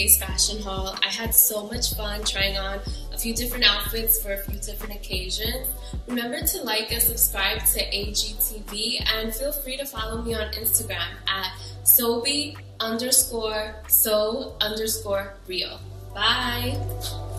today's fashion haul. I had so much fun trying on a few different outfits for a few different occasions. Remember to like and subscribe to AGTV, and feel free to follow me on Instagram at Sobi_so_real. Bye!